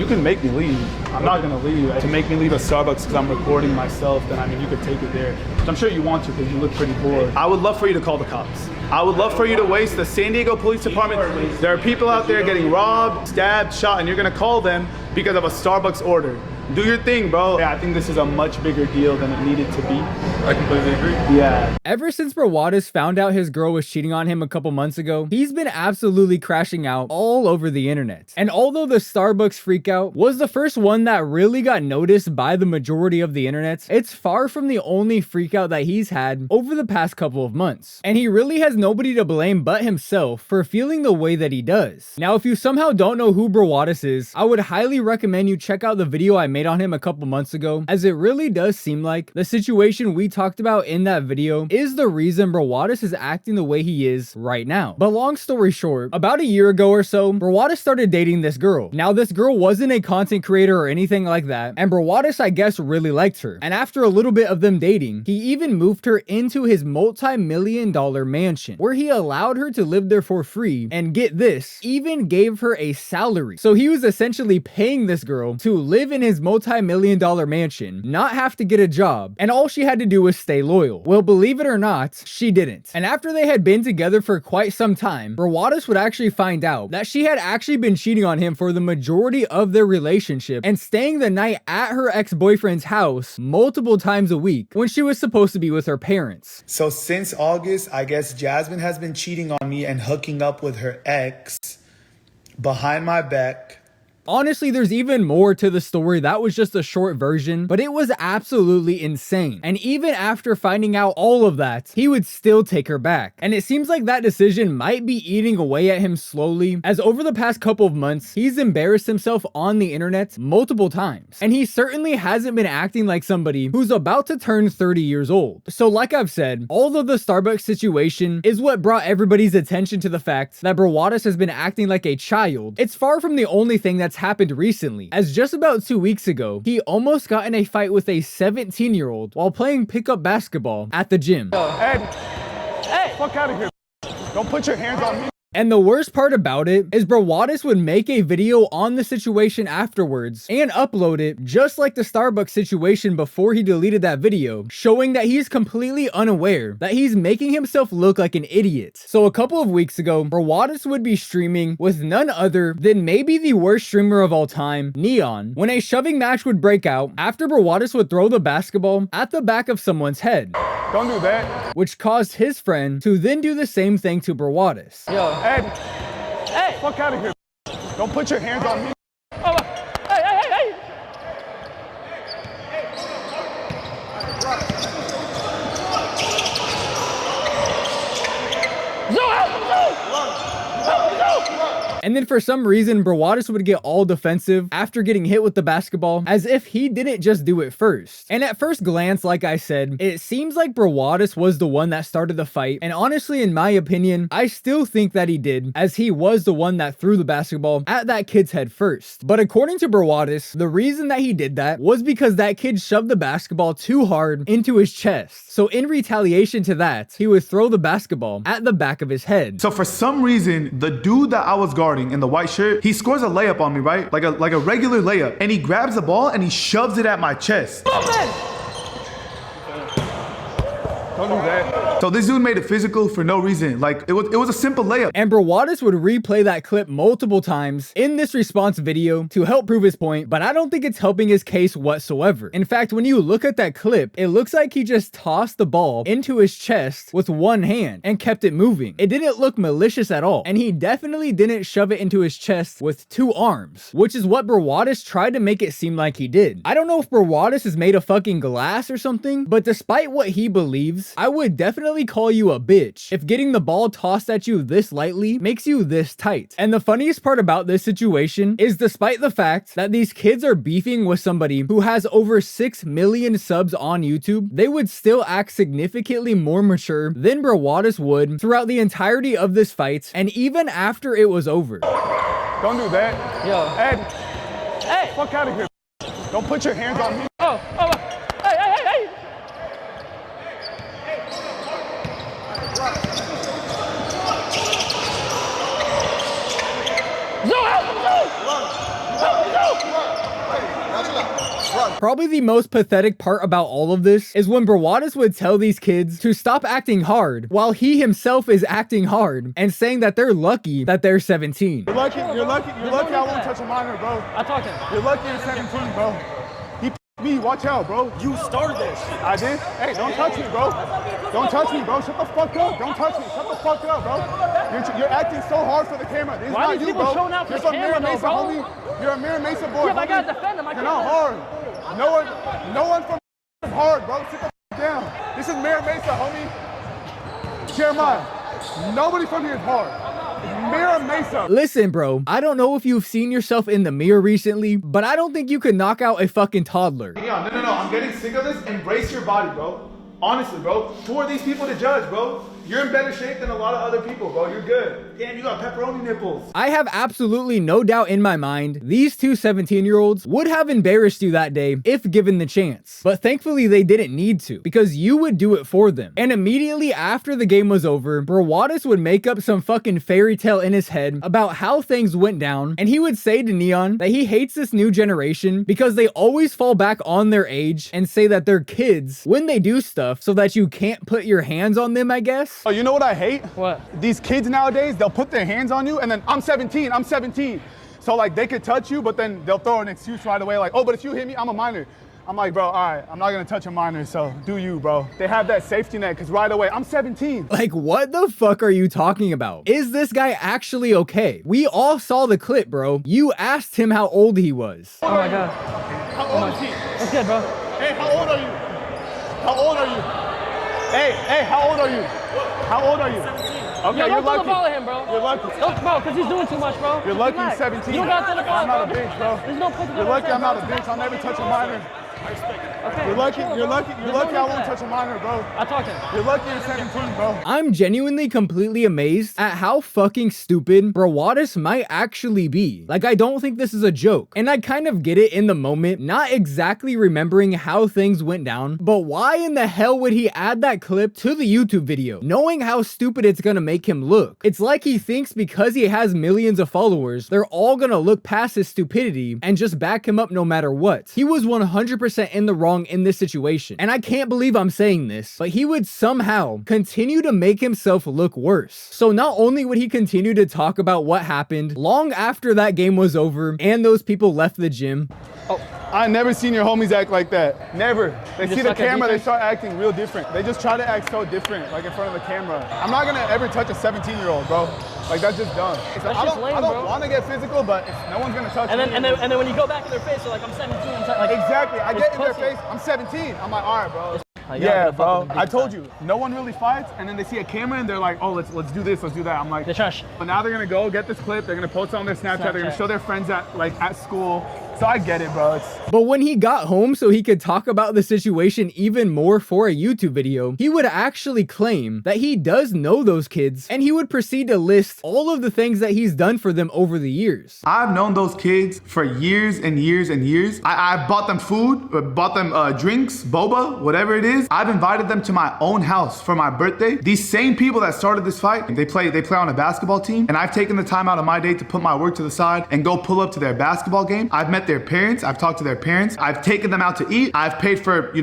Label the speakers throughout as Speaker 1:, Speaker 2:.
Speaker 1: you can make me leave. I'm not gonna leave. To make me leave a Starbucks because I'm recording myself, then I mean, you could take it there. Which I'm sure you want to because you look pretty bored. I would love for you to call the cops. I would love for you to waste the San Diego Police Department. There are people out there getting robbed, stabbed, shot, and you're gonna call them because of a Starbucks order. Do your thing, bro. Yeah, I think this is a much bigger deal than it needed to be.
Speaker 2: I completely agree.
Speaker 1: Yeah.
Speaker 3: Ever since Brawadis found out his girl was cheating on him a couple months ago, he's been absolutely crashing out all over the internet. And although the Starbucks freakout was the first one that really got noticed by the majority of the internet, it's far from the only freakout that he's had over the past couple of months. And he really has nobody to blame but himself for feeling the way that he does. Now, if you somehow don't know who Brawadis is, I would highly recommend you check out the video I made on him a couple months ago, as it really does seem like the situation we talked about in that video is the reason Brawadis is acting the way he is right now. But long story short, about a year ago or so, Brawadis started dating this girl. Now, this girl wasn't a content creator or anything like that, and Brawadis, I guess, really liked her. And after a little bit of them dating, he even moved her into his multi-million-dollar mansion, where he allowed her to live there for free, and get this, even gave her a salary. So he was essentially paying this girl to live in his multi-million-dollar mansion, not have to get a job, and all she had to do was stay loyal. Well, believe it or not, she didn't. And after they had been together for quite some time, Brawadis would actually find out that she had actually been cheating on him for the majority of their relationship and staying the night at her ex-boyfriend's house multiple times a week when she was supposed to be with her parents.
Speaker 4: So since August, I guess Jasmine has been cheating on me and hooking up with her ex behind my back.
Speaker 3: Honestly, there's even more to the story. That was just a short version, but it was absolutely insane. And even after finding out all of that, he would still take her back. And it seems like that decision might be eating away at him slowly, as over the past couple of months, he's embarrassed himself on the internet multiple times. And he certainly hasn't been acting like somebody who's about to turn 30 years old. So like I've said, although the Starbucks situation is what brought everybody's attention to the fact that Brawadis has been acting like a child, it's far from the only thing that's happened recently, as just about 2 weeks ago, he almost got in a fight with a 17-year-old while playing pickup basketball at the gym.
Speaker 1: Hey, fuck out of here. Don't put your hands on me.
Speaker 3: And the worst part about it is Brawadis would make a video on the situation afterwards and upload it just like the Starbucks situation before he deleted that video, showing that he's completely unaware that he's making himself look like an idiot. So a couple of weeks ago, Brawadis would be streaming with none other than maybe the worst streamer of all time, Neon, when a shoving match would break out after Brawadis would throw the basketball at the back of someone's head.
Speaker 1: Don't do that.
Speaker 3: Which caused his friend to then do the same thing to Brawadis.
Speaker 1: Hey, fuck out of here. Don't put your hands on me. Oh, hey.
Speaker 3: And then for some reason, Brawadis would get all defensive after getting hit with the basketball, as if he didn't just do it first. And at first glance, like I said, it seems like Brawadis was the one that started the fight. And honestly, in my opinion, I still think that he did, as he was the one that threw the basketball at that kid's head first. But according to Brawadis, the reason that he did that was because that kid shoved the basketball too hard into his chest. So in retaliation to that, he would throw the basketball at the back of his head.
Speaker 1: So for some reason, the dude that I was guarding in the white shirt, he scores a layup on me, right? Like a regular layup. And he grabs the ball and he shoves it at my chest. Don't do that. So this dude made it physical for no reason. Like it was a simple layup.
Speaker 3: And Brawadis would replay that clip multiple times in this response video to help prove his point, but I don't think it's helping his case whatsoever. In fact, when you look at that clip, it looks like he just tossed the ball into his chest with one hand and kept it moving. It didn't look malicious at all, and he definitely didn't shove it into his chest with two arms, which is what Brawadis tried to make it seem like he did. I don't know if Brawadis is made of fucking glass or something, but despite what he believes, I would definitely call you a bitch if getting the ball tossed at you this lightly makes you this tight. And the funniest part about this situation is, despite the fact that these kids are beefing with somebody who has over 6 million subs on YouTube, they would still act significantly more mature than Brawadis would throughout the entirety of this fight, and even after it was over.
Speaker 1: Don't do that. Hey, fuck out of here. Don't put your hands on me. Hey.
Speaker 3: Probably the most pathetic part about all of this is when Brawadis would tell these kids to stop acting hard while he himself is acting hard and saying that they're lucky that they're 17.
Speaker 1: You're lucky I won't touch a minor, bro.
Speaker 2: I talked to him.
Speaker 1: You're lucky you're 17, bro. He me, watch out, bro.
Speaker 2: You started that shit.
Speaker 1: I did? Hey, don't touch me, bro. Don't touch me, bro. Shut the fuck up. Don't touch me. Shut the fuck up, bro. You're acting so hard for the camera. This is
Speaker 2: Why
Speaker 1: not
Speaker 2: are these
Speaker 1: you,
Speaker 2: people
Speaker 1: bro.
Speaker 2: showing out for
Speaker 1: You're
Speaker 2: the
Speaker 1: from
Speaker 2: camera,
Speaker 1: Mira Mesa,
Speaker 2: bro?
Speaker 1: homie. You're a Mira Mesa boy,
Speaker 2: Yeah, but I
Speaker 1: homie.
Speaker 2: gotta defend him.
Speaker 1: You're not hard. No one from is hard, bro. Sit the fuck down. This is Mira Mesa, homie. Jeremiah, nobody from here is hard. Mira Mesa.
Speaker 3: Listen, bro, I don't know if you've seen yourself in the mirror recently, but I don't think you could knock out a fucking toddler.
Speaker 1: Yeah, no. I'm getting sick of this. Embrace your body, bro. Honestly, bro. Who are these people to judge, bro? You're in better shape than a lot of other people, bro. You're good. Damn, you got pepperoni nipples.
Speaker 3: I have absolutely no doubt in my mind these two 17-year-olds would have embarrassed you that day if given the chance. But thankfully they didn't need to, because you would do it for them. And immediately after the game was over, Brawadis would make up some fucking fairy tale in his head about how things went down, and he would say to Neon that he hates this new generation because they always fall back on their age and say that they're kids when they do stuff so that you can't put your hands on them, I guess.
Speaker 1: Oh, you know what I hate?
Speaker 2: What?
Speaker 1: These kids nowadays, they'll put their hands on you and then I'm 17. So like they could touch you, but then they'll throw an excuse right away like, oh, but if you hit me, I'm a minor. I'm like, bro, all right, I'm not gonna touch a minor, so do you, bro. They have that safety net because right away, I'm 17.
Speaker 3: Like, what the fuck are you talking about? Is this guy actually okay? We all saw the clip, bro. You asked him how old he was.
Speaker 2: Oh my god.
Speaker 1: How old is he?
Speaker 2: That's good, bro.
Speaker 1: Hey, how old are you? How old are you? Hey, how old are you? How old are you? 17. Okay,
Speaker 2: Yo,
Speaker 1: you're
Speaker 2: don't throw the
Speaker 1: lucky.
Speaker 2: ball at him, bro.
Speaker 1: You're lucky.
Speaker 2: Don't, bro, because he's doing too much, bro.
Speaker 1: You're lucky
Speaker 2: Relax.
Speaker 1: he's 17.
Speaker 2: You don't got to the ball,
Speaker 1: I'm not a
Speaker 2: bro.
Speaker 1: bitch, bro.
Speaker 2: There's no put the
Speaker 1: You're
Speaker 2: ball
Speaker 1: lucky
Speaker 2: at
Speaker 1: I'm not a
Speaker 2: him,
Speaker 1: bitch. I'll never touch a minor.
Speaker 2: Okay.
Speaker 1: You're lucky I won't
Speaker 2: that.
Speaker 1: touch a minor, bro.
Speaker 2: I talked to him.
Speaker 1: You're lucky you're 17, bro.
Speaker 3: I'm genuinely completely amazed at how fucking stupid Brawadis might actually be. Like, I don't think this is a joke. And I kind of get it in the moment, not exactly remembering how things went down, but why in the hell would he add that clip to the YouTube video, knowing how stupid it's gonna make him look? It's like he thinks because he has millions of followers, they're all gonna look past his stupidity and just back him up no matter what. He was 100% in the wrong in this situation. And I can't believe I'm saying this, but he would somehow continue to make himself look worse. So not only would he continue to talk about what happened long after that game was over and those people left the gym.
Speaker 1: I never seen your homies act like that. Never. They see the
Speaker 2: suck at
Speaker 1: camera, they
Speaker 2: defense?
Speaker 1: start acting real different. They just try to act so different, like in front of the camera. I'm not gonna ever touch a 17-year-old, bro. Like that's just dumb. I
Speaker 2: just lame,
Speaker 1: don't
Speaker 2: bro.
Speaker 1: want to get physical, but no one's gonna touch
Speaker 2: And
Speaker 1: me.
Speaker 2: then when you go back in their face, they're like, I'm 17. Like,
Speaker 1: Exactly. I
Speaker 2: it's
Speaker 1: get in their
Speaker 2: pussy.
Speaker 1: face. I'm 17. I'm like, all right, bro.
Speaker 2: Like, you
Speaker 1: Yeah,
Speaker 2: gotta fuck
Speaker 1: bro.
Speaker 2: with them
Speaker 1: I
Speaker 2: big
Speaker 1: told
Speaker 2: time.
Speaker 1: you, no one really fights, and then they see a camera and they're like, oh, let's do this, let's do that. I'm like,
Speaker 2: They're trash.
Speaker 1: but now they're gonna go get this clip. They're gonna post it on their Snapchat. They're gonna
Speaker 2: Snapchat.
Speaker 1: show their friends at school. So I get it, bro.
Speaker 3: But when he got home so he could talk about the situation even more for a YouTube video, he would actually claim that he does know those kids, and he would proceed to list all of the things that he's done for them over the years.
Speaker 1: I've known those kids for years and years and years. I bought them food, bought them drinks, boba, whatever it is. I've invited them to my own house for my birthday. These same people that started this fight, they play on a basketball team, and I've taken the time out of my day to put my work to the side and go pull up to their basketball game. I've met their parents. I've talked to their parents. I've taken them out to eat. I've paid for,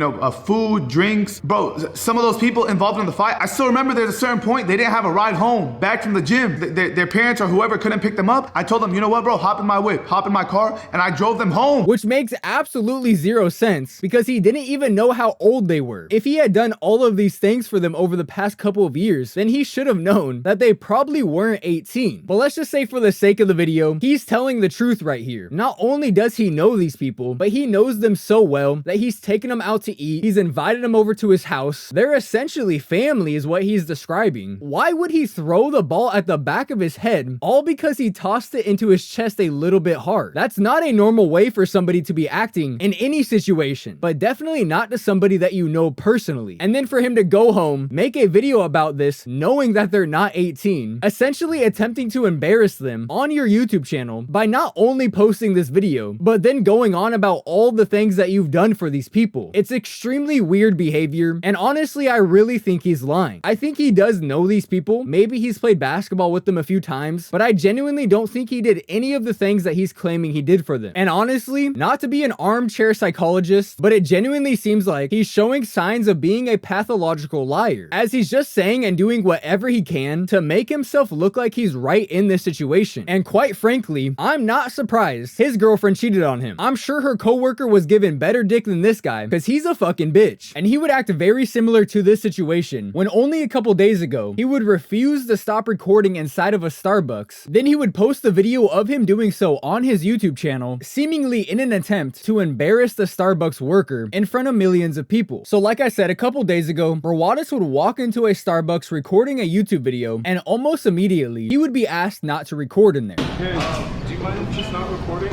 Speaker 1: food, drinks. Bro, some of those people involved in the fight, I still remember there's a certain point they didn't have a ride home back from the gym. Their parents or whoever couldn't pick them up. I told them, you know what, bro, hop in my whip, hop in my car, and I drove them home.
Speaker 3: Which makes absolutely zero sense because he didn't even know how old they were. If he had done all of these things for them over the past couple of years, then he should have known that they probably weren't 18. But let's just say for the sake of the video, he's telling the truth right here. Not only does he know these people, but he knows them so well that he's taken them out to eat, he's invited them over to his house. They're essentially family is what he's describing. Why would he throw the ball at the back of his head all because he tossed it into his chest a little bit hard? That's not a normal way for somebody to be acting in any situation, but definitely not to somebody that you know personally. And then for him to go home, make a video about this, knowing that they're not 18, essentially attempting to embarrass them on your YouTube channel by not only posting this video, but then going on about all the things that you've done for these people. It's extremely weird behavior, and honestly, I really think he's lying. I think he does know these people. Maybe he's played basketball with them a few times, but I genuinely don't think he did any of the things that he's claiming he did for them. And honestly, not to be an armchair psychologist, but it genuinely seems like he's showing signs of being a pathological liar, as he's just saying and doing whatever he can to make himself look like he's right in this situation. And quite frankly, I'm not surprised his girlfriend cheated on him. I'm sure her coworker was given better dick than this guy, because he's a fucking bitch. And he would act very similar to this situation when only a couple days ago, he would refuse to stop recording inside of a Starbucks. Then he would post the video of him doing so on his YouTube channel, seemingly in an attempt to embarrass the Starbucks worker in front of millions of people. So like I said, a couple days ago, Brawadis would walk into a Starbucks recording a YouTube video, and almost immediately, he would be asked not to record in there.
Speaker 1: Do you mind just not recording?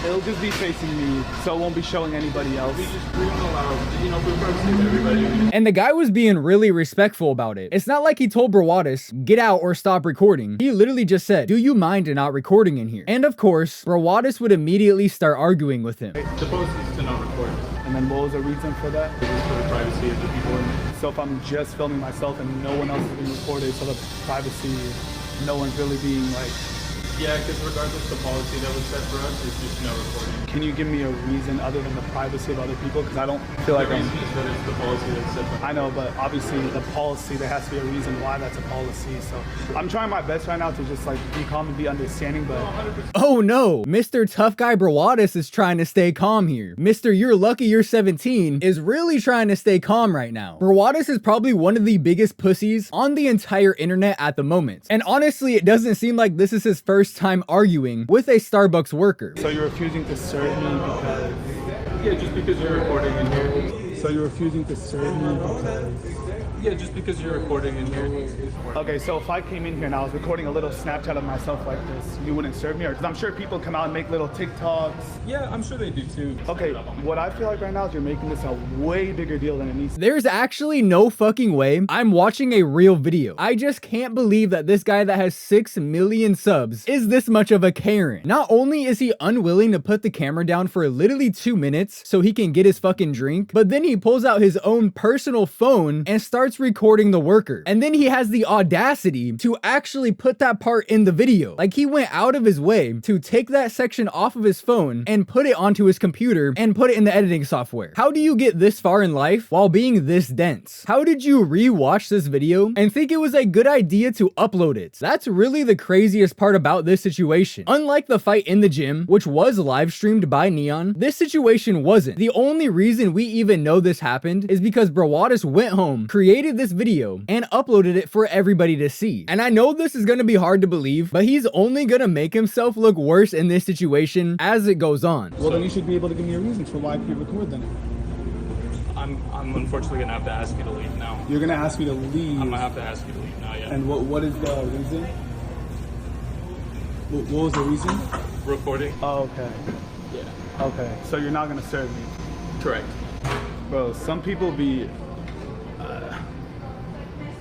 Speaker 1: It'll just be facing me, so it won't be showing anybody else. We won't allow, you know, for privacy of everybody.
Speaker 3: And the guy was being really respectful about it. It's not like he told Brawadis, get out or stop recording. He literally just said, do you mind not recording in here? And of course, Brawadis would immediately start arguing with him.
Speaker 1: The post is to not record. And then what was the reason for that? It was for the privacy of the people in there. So if I'm just filming myself and no one else is being recorded, so the privacy, no one's really being like...
Speaker 5: Yeah, because regardless the policy that was set for us is just no recording.
Speaker 1: Can you give me a reason other than the privacy of other people? Because I don't feel like
Speaker 5: The reason is that it's the policy that's set for us.
Speaker 1: I know, but obviously the policy, there has to be a reason why that's a policy. So I'm trying my best right now to just like be calm and be understanding, but...
Speaker 3: Oh no, Mr. Tough Guy Brawadis is trying to stay calm here. Mr. You're Lucky You're 17 is really trying to stay calm right now. Brawadis is probably one of the biggest pussies on the entire internet at the moment. And honestly, it doesn't seem like this is his first time arguing with a Starbucks worker.
Speaker 1: So you're refusing to serve me because...
Speaker 5: Yeah, just because you're recording in here.
Speaker 1: So you're refusing to serve me because...
Speaker 5: Yeah, just because you're recording in here.
Speaker 1: Okay, so if I came in here and I was recording a little Snapchat of myself like this, you wouldn't serve me? Or because I'm sure people come out and make little TikToks.
Speaker 5: Yeah, I'm sure they do too.
Speaker 1: Okay, what I feel like right now is you're making this a way bigger deal than it needs to be.
Speaker 3: There's actually no fucking way I'm watching a real video. I just can't believe that this guy that has 6 million subs is this much of a Karen. Not only is he unwilling to put the camera down for literally 2 minutes so he can get his fucking drink, but then he pulls out his own personal phone and starts recording the worker. And then he has the audacity to actually put that part in the video. Like he went out of his way to take that section off of his phone and put it onto his computer and put it in the editing software. How do you get this far in life while being this dense? How did you re-watch this video and think it was a good idea to upload it? That's really the craziest part about this situation. Unlike the fight in the gym, which was live streamed by Neon, this situation wasn't. The only reason we even know this happened is because Brawadis went home, created this video, and uploaded it for everybody to see. And I know this is gonna be hard to believe, but he's only gonna make himself look worse in this situation as it goes on.
Speaker 1: Well, then you should be able to give me a reason for why I could record then.
Speaker 5: I'm unfortunately gonna have to ask you to leave now.
Speaker 1: You're gonna ask me to leave.
Speaker 5: I'm gonna have to ask you to leave now, yeah.
Speaker 1: And what is the reason? What was the reason?
Speaker 5: Recording?
Speaker 1: Oh, okay.
Speaker 5: Yeah.
Speaker 1: Okay, so you're not gonna serve me.
Speaker 5: Correct.
Speaker 1: Bro, some people be...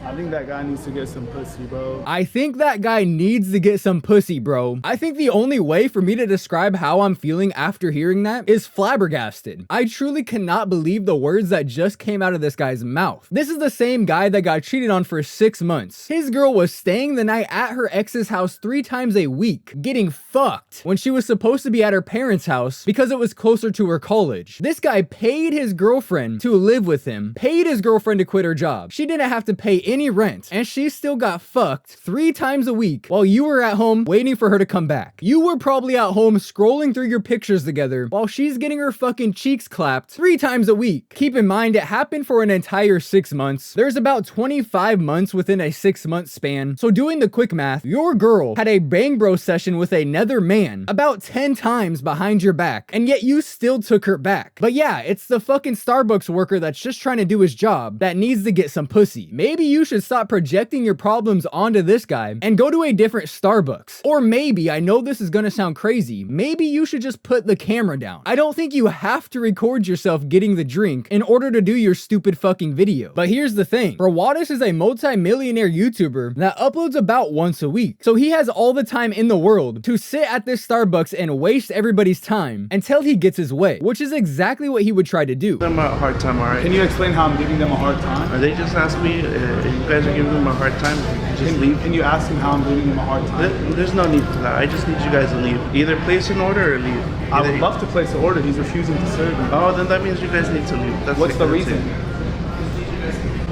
Speaker 1: I think that guy needs to get some pussy, bro.
Speaker 3: I think that guy needs to get some pussy, bro. I think the only way for me to describe how I'm feeling after hearing that is flabbergasted. I truly cannot believe the words that just came out of this guy's mouth. This is the same guy that got cheated on for 6 months. His girl was staying the night at her ex's house 3 times a week, getting fucked when she was supposed to be at her parents' house because it was closer to her college. This guy paid his girlfriend to live with him, paid his girlfriend to quit her job. She didn't have to pay any rent, and she still got fucked 3 times a week while you were at home waiting for her to come back. You were probably at home scrolling through your pictures together while she's getting her fucking cheeks clapped 3 times a week. Keep in mind, it happened for an entire 6 months. There's about 25 months within a 6-month span, so doing the quick math, your girl had a bang bro session with another man about 10 times behind your back, and yet you still took her back. But yeah, it's the fucking Starbucks worker that's just trying to do his job that needs to get some pussy. Maybe you you should stop projecting your problems onto this guy and go to a different Starbucks. Or maybe, I know this is gonna sound crazy, maybe you should just put the camera down. I don't think you have to record yourself getting the drink in order to do your stupid fucking video. But here's the thing, Brawadis is a multi-millionaire YouTuber that uploads about once a week. So he has all the time in the world to sit at this Starbucks and waste everybody's time until he gets his way, which is exactly what he would try to do.
Speaker 5: Them a hard time, all right?
Speaker 1: Can you explain how I'm giving them a hard time?
Speaker 5: They just asked me if you guys are giving them a hard time, just leave.
Speaker 1: Can you ask him how I'm giving him a hard time?
Speaker 5: There's no need for that. I just need you guys to leave. Either place an order or leave.
Speaker 1: I would love to place an order. He's refusing to serve me.
Speaker 5: Oh, then that means you guys need to leave.
Speaker 1: What's the reason?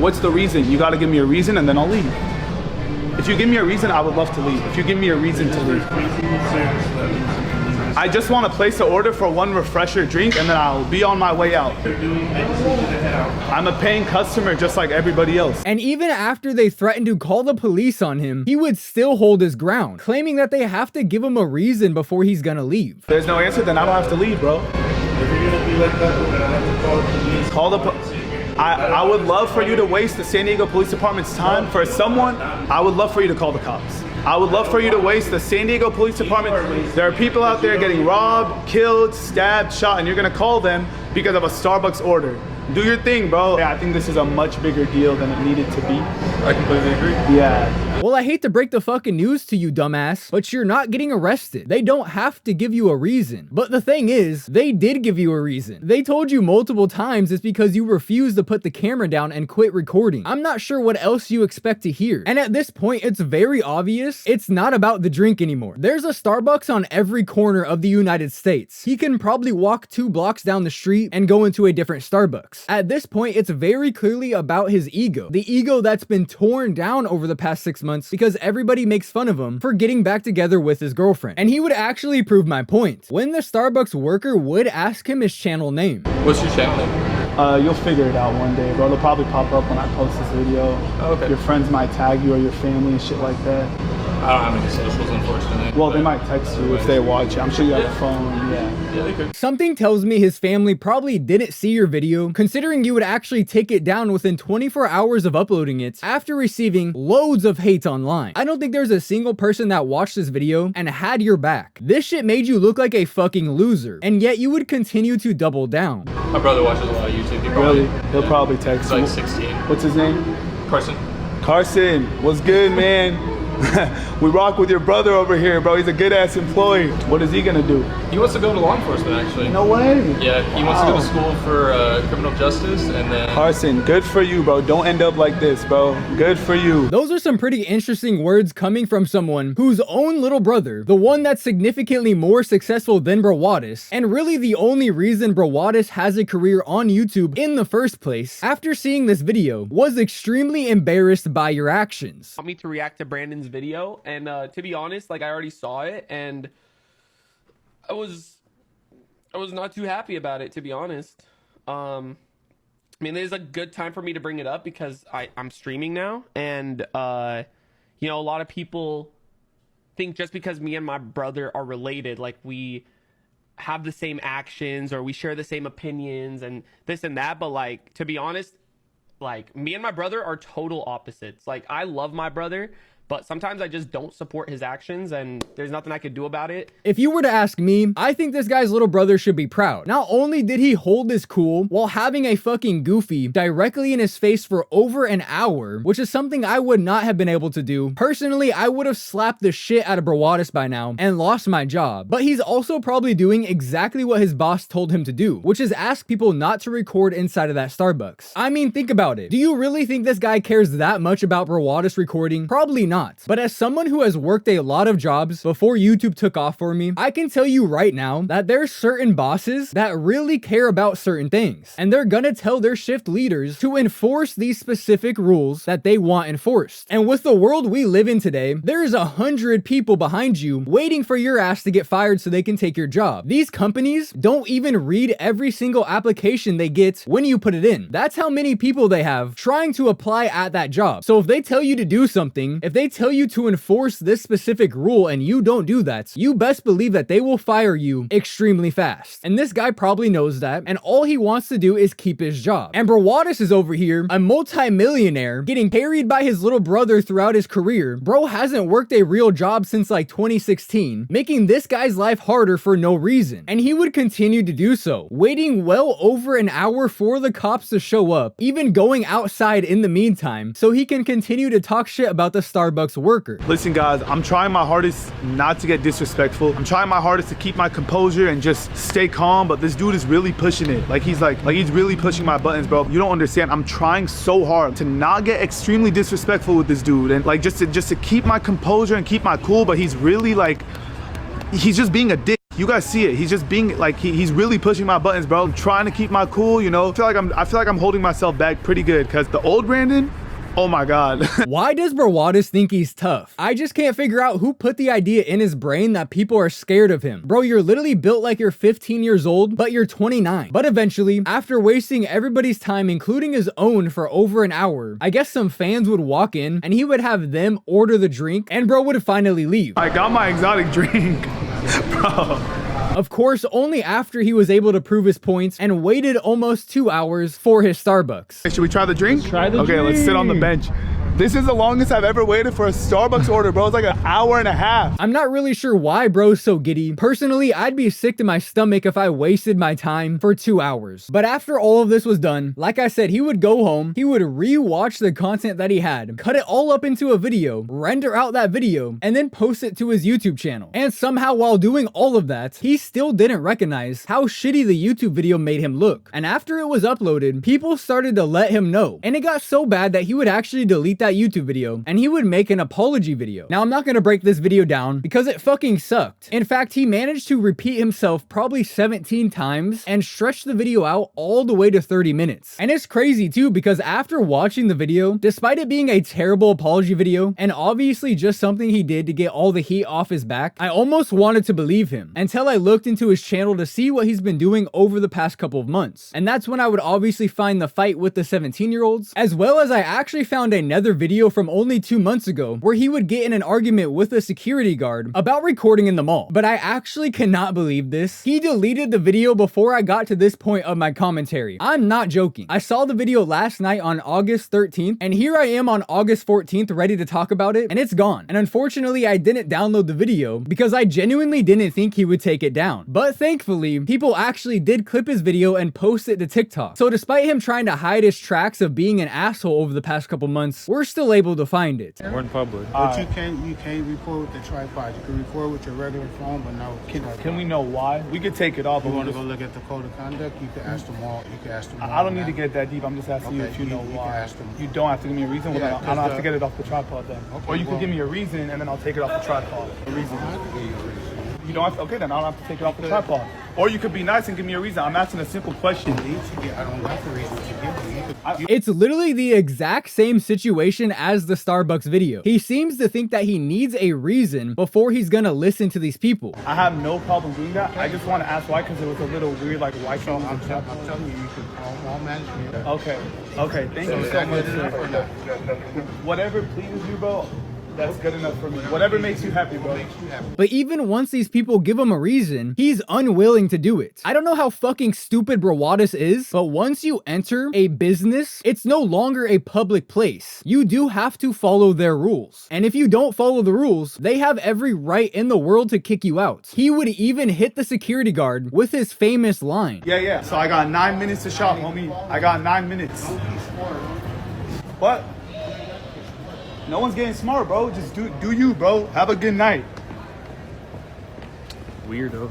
Speaker 1: What's the reason? You got to give me a reason and then I'll leave. If you give me a reason, I would love to leave. If you give me a reason to leave. I just want to place an order for one refresher drink and then I'll be on my way out. I'm a paying customer just like everybody else.
Speaker 3: And even after they threatened to call the police on him, he would still hold his ground, claiming that they have to give him a reason before he's gonna leave.
Speaker 1: There's no answer, then I don't have to leave, bro.
Speaker 5: If you're gonna be like that, we're gonna have to call the police.
Speaker 1: Call the I would love for you to waste the San Diego Police Department's time for someone. I would love for you to call the cops. I would love for you to waste the San Diego Police Department. There are people out there getting robbed, killed, stabbed, shot, and you're gonna call them because of a Starbucks order. Do your thing, bro. Yeah, I think this is a much bigger deal than it needed to be.
Speaker 5: I completely agree.
Speaker 1: Yeah.
Speaker 3: Well, I hate to break the fucking news to you, dumbass, but you're not getting arrested. They don't have to give you a reason. But the thing is, they did give you a reason. They told you multiple times it's because you refused to put the camera down and quit recording. I'm not sure what else you expect to hear. And at this point, it's very obvious it's not about the drink anymore. There's a Starbucks on every corner of the United States. He can probably walk 2 blocks down the street and go into a different Starbucks. At this point, it's very clearly about his ego. The ego that's been torn down over the past 6 months because everybody makes fun of him for getting back together with his girlfriend. And he would actually prove my point when the Starbucks worker would ask him his channel name.
Speaker 6: What's your channel name?
Speaker 1: You'll figure it out one day, bro. It'll probably pop up when I post this video.
Speaker 6: Oh, okay.
Speaker 1: Your friends might tag you or your family and shit like that.
Speaker 6: I don't have any socials, unfortunately.
Speaker 1: Well, they might text you if they watch it. I'm sure you have a phone, yeah.
Speaker 6: Yeah, they could.
Speaker 3: Something tells me his family probably didn't see your video, considering you would actually take it down within 24 hours of uploading it after receiving loads of hate online. I don't think there's a single person that watched this video and had your back. This shit made you look like a fucking loser, and yet you would continue to double down.
Speaker 6: My brother watches a lot of YouTube.
Speaker 1: He'll probably text
Speaker 6: He's
Speaker 1: you.
Speaker 6: like 16.
Speaker 1: What's his name?
Speaker 6: Carson.
Speaker 1: Carson, what's good, man? We rock with your brother over here, bro. He's a good ass employee. What is he gonna do?
Speaker 6: He wants to go to law enforcement, actually.
Speaker 1: No way.
Speaker 6: Yeah, he wants to go to school for criminal justice, and then...
Speaker 1: Carson, good for you, bro. Don't end up like this, bro. Good for you.
Speaker 3: Those are some pretty interesting words coming from someone whose own little brother, the one that's significantly more successful than Brawadis, and really the only reason Brawadis has a career on YouTube in the first place, after seeing this video, was extremely embarrassed by your actions.
Speaker 7: Want me to react to Brandon's video, and to be honest, like, I already saw it and I was not too happy about it, to be honest. I mean, there's a good time for me to bring it up because I'm streaming now, and you know, a lot of people think just because me and my brother are related, like we have the same actions or we share the same opinions and this and that, but like, to be honest, like, me and my brother are total opposites. Like, I love my brother, but sometimes I just don't support his actions, and there's nothing I could do about it.
Speaker 3: If you were to ask me, I think this guy's little brother should be proud. Not only did he hold his cool while having a fucking goofy directly in his face for over an hour, which is something I would not have been able to do. Personally, I would have slapped the shit out of Brawadis by now and lost my job. But he's also probably doing exactly what his boss told him to do, which is ask people not to record inside of that Starbucks. I mean, think about it. Do you really think this guy cares that much about Brawadis recording? Probably not. But as someone who has worked a lot of jobs before YouTube took off for me, I can tell you right now that there's certain bosses that really care about certain things, and they're gonna tell their shift leaders to enforce these specific rules that they want enforced. And with the world we live in today, there's 100 people behind you waiting for your ass to get fired so they can take your job. These companies don't even read every single application they get when you put it in. That's how many people they have trying to apply at that job. So if they tell you to do something, if they they tell you to enforce this specific rule and you don't do that, you best believe that they will fire you extremely fast. And this guy probably knows that, and all he wants to do is keep his job. And Brawadis is over here, a multi-millionaire, getting carried by his little brother throughout his career. Bro hasn't worked a real job since like 2016, making this guy's life harder for no reason. And he would continue to do so, waiting well over an hour for the cops to show up, even going outside in the meantime, so he can continue to talk shit about the Starbucks worker.
Speaker 1: Listen guys, I'm trying my hardest not to get disrespectful. I'm trying my hardest to keep my composure and just stay calm, but this dude is really pushing it. Like he's really pushing my buttons, bro. You don't understand. I'm trying so hard to not get extremely disrespectful with this dude and like just to keep my composure and keep my cool, but he's really like, he's just being a dick. You guys see it. He's just being like, he's really pushing my buttons, bro. I'm trying to keep my cool, you know. I feel like I'm holding myself back pretty good because the old Brandon, oh my God.
Speaker 3: Why does Brawadis think he's tough? I just can't figure out who put the idea in his brain that people are scared of him. Bro, you're literally built like you're 15 years old, but you're 29. But eventually, after wasting everybody's time, including his own, for over an hour, I guess some fans would walk in and he would have them order the drink and bro would finally leave.
Speaker 1: I got my exotic drink, bro.
Speaker 3: Of course, only after he was able to prove his points and waited almost 2 hours for his Starbucks.
Speaker 1: Hey, should we try the drink?
Speaker 2: Try the
Speaker 1: Okay,
Speaker 2: drink.
Speaker 1: let's sit on the bench. This is the longest I've ever waited for a Starbucks order, bro. It's like an hour and a half.
Speaker 3: I'm not really sure why bro's so giddy. Personally, I'd be sick to my stomach if I wasted my time for 2 hours. But after all of this was done, like I said, he would go home, he would re-watch the content that he had, cut it all up into a video, render out that video, and then post it to his YouTube channel. And somehow while doing all of that, he still didn't recognize how shitty the YouTube video made him look. And after it was uploaded, people started to let him know. And it got so bad that he would actually delete that YouTube video and he would make an apology video. Now, I'm not gonna break this video down because it fucking sucked. In fact, he managed to repeat himself probably 17 times and stretch the video out all the way to 30 minutes. And it's crazy too because after watching the video, despite it being a terrible apology video and obviously just something he did to get all the heat off his back, I almost wanted to believe him until I looked into his channel to see what he's been doing over the past couple of months. And that's when I would obviously find the fight with the 17-year-olds, as well as I actually found another video from only 2 months ago where he would get in an argument with a security guard about recording in the mall. But I actually cannot believe this. He deleted the video before I got to this point of my commentary. I'm not joking. I saw the video last night on August 13th, and here I am on August 14th ready to talk about it, and it's gone. And unfortunately, I didn't download the video because I genuinely didn't think he would take it down. But thankfully, people actually did clip his video and post it to TikTok. So despite him trying to hide his tracks of being an asshole over the past couple months, we're still able to find it.
Speaker 6: We're in public.
Speaker 5: But you can't record with the tripod. You can record with your regular phone, but no.
Speaker 1: Can we know why? We could take it off.
Speaker 5: You
Speaker 1: But
Speaker 5: want to
Speaker 1: we
Speaker 5: go look at the code of conduct? You can ask them all. You can ask them all.
Speaker 1: I don't need to get that deep. I'm just asking you
Speaker 5: Okay,
Speaker 1: if you know
Speaker 5: you can
Speaker 1: why.
Speaker 5: ask them.
Speaker 1: You don't have to give me a reason.
Speaker 5: Yeah,
Speaker 1: I don't have to
Speaker 5: because
Speaker 1: get it off the tripod then.
Speaker 5: Okay,
Speaker 1: Or you could
Speaker 5: well-
Speaker 1: give me a reason and then I'll take it off the tripod. A reason.
Speaker 5: I have to give you a reason.
Speaker 1: You don't have to, okay, then I don't have to take it off the tripod. Or you could be nice and give me a reason. I'm asking a simple question.
Speaker 5: I don't have the reason to give you.
Speaker 3: It's literally the exact same situation as the Starbucks video. He seems to think that he needs a reason before he's gonna listen to these people.
Speaker 1: I have no problem doing that. I just want to ask why, because it was a little weird, like why
Speaker 5: So
Speaker 1: can't
Speaker 5: I'm
Speaker 1: we
Speaker 5: telling you, you can call all management.
Speaker 1: Okay, thank you so
Speaker 5: that
Speaker 1: much,
Speaker 5: good enough or
Speaker 1: sir.
Speaker 5: not?
Speaker 1: Whatever pleases you, bro, that's good enough for me. Whatever makes you happy, bro.
Speaker 3: But even once these people give him a reason, he's unwilling to do it. I don't know how fucking stupid Brawadis is, but once you enter a business, it's no longer a public place. You do have to follow their rules. And if you don't follow the rules, they have every right in the world to kick you out. He would even hit the security guard with his famous line.
Speaker 1: Yeah. So I got 9 minutes to shop, homie. I got 9 minutes. What? No one's getting smart, bro. Just do you, bro. Have a good night.
Speaker 6: Weirdo.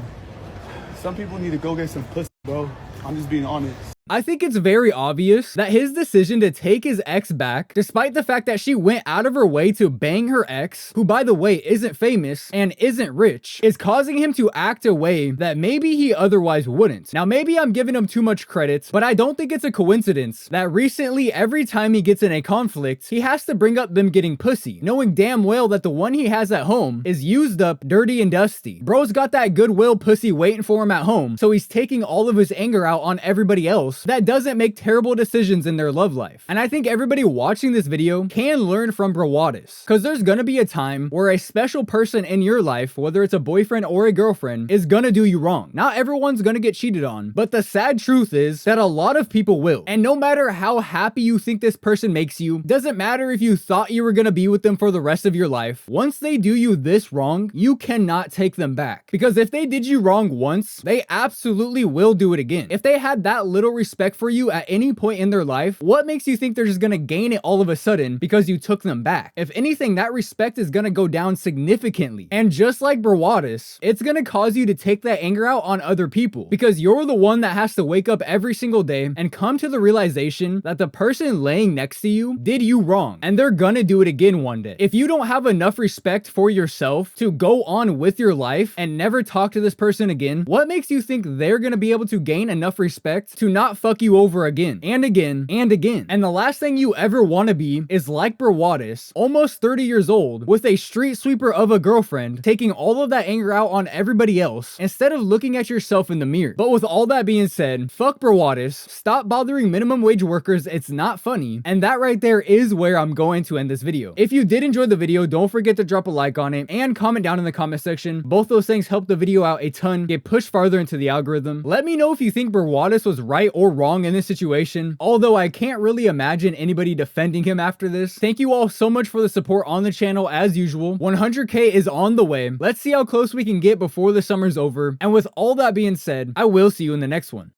Speaker 1: Some people need to go get some pussy, bro. I'm just being honest.
Speaker 3: I think it's very obvious that his decision to take his ex back, despite the fact that she went out of her way to bang her ex, who by the way isn't famous and isn't rich, is causing him to act a way that maybe he otherwise wouldn't. Now maybe I'm giving him too much credit, but I don't think it's a coincidence that recently every time he gets in a conflict, he has to bring up them getting pussy, knowing damn well that the one he has at home is used up, dirty and dusty. Bro's got that goodwill pussy waiting for him at home, so he's taking all of his anger out on everybody else else that doesn't make terrible decisions in their love life. And I think everybody watching this video can learn from Brawadis, because there's gonna be a time where a special person in your life, whether it's a boyfriend or a girlfriend, is gonna do you wrong. Not everyone's gonna get cheated on, but the sad truth is that a lot of people will. And no matter how happy you think this person makes you, doesn't matter if you thought you were gonna be with them for the rest of your life, once they do you this wrong, you cannot take them back. Because if they did you wrong once, they absolutely will do it again. If they had that little respect for you at any point in their life, what makes you think they're just gonna gain it all of a sudden because you took them back? If anything, that respect is gonna go down significantly. And just like Brawadis, it's gonna cause you to take that anger out on other people, because you're the one that has to wake up every single day and come to the realization that the person laying next to you did you wrong, and they're gonna do it again one day. If you don't have enough respect for yourself to go on with your life and never talk to this person again, what makes you think they're gonna be able to gain enough respect to not fuck you over again and again and again? And the last thing you ever want to be is like Brawadis, almost 30 years old, with a street sweeper of a girlfriend, taking all of that anger out on everybody else instead of looking at yourself in the mirror. But with all that being said, fuck Brawadis, stop bothering minimum wage workers, it's not funny, and that right there is where I'm going to end this video. If you did enjoy the video, don't forget to drop a like on it and comment down in the comment section. Both those things help the video out a ton, get pushed farther into the algorithm. Let me know if you think Brawadis was right or wrong in this situation, although I can't really imagine anybody defending him after this. Thank you all so much for the support on the channel as usual. 100K is on the way. Let's see how close we can get before the summer's over. And with all that being said, I will see you in the next one.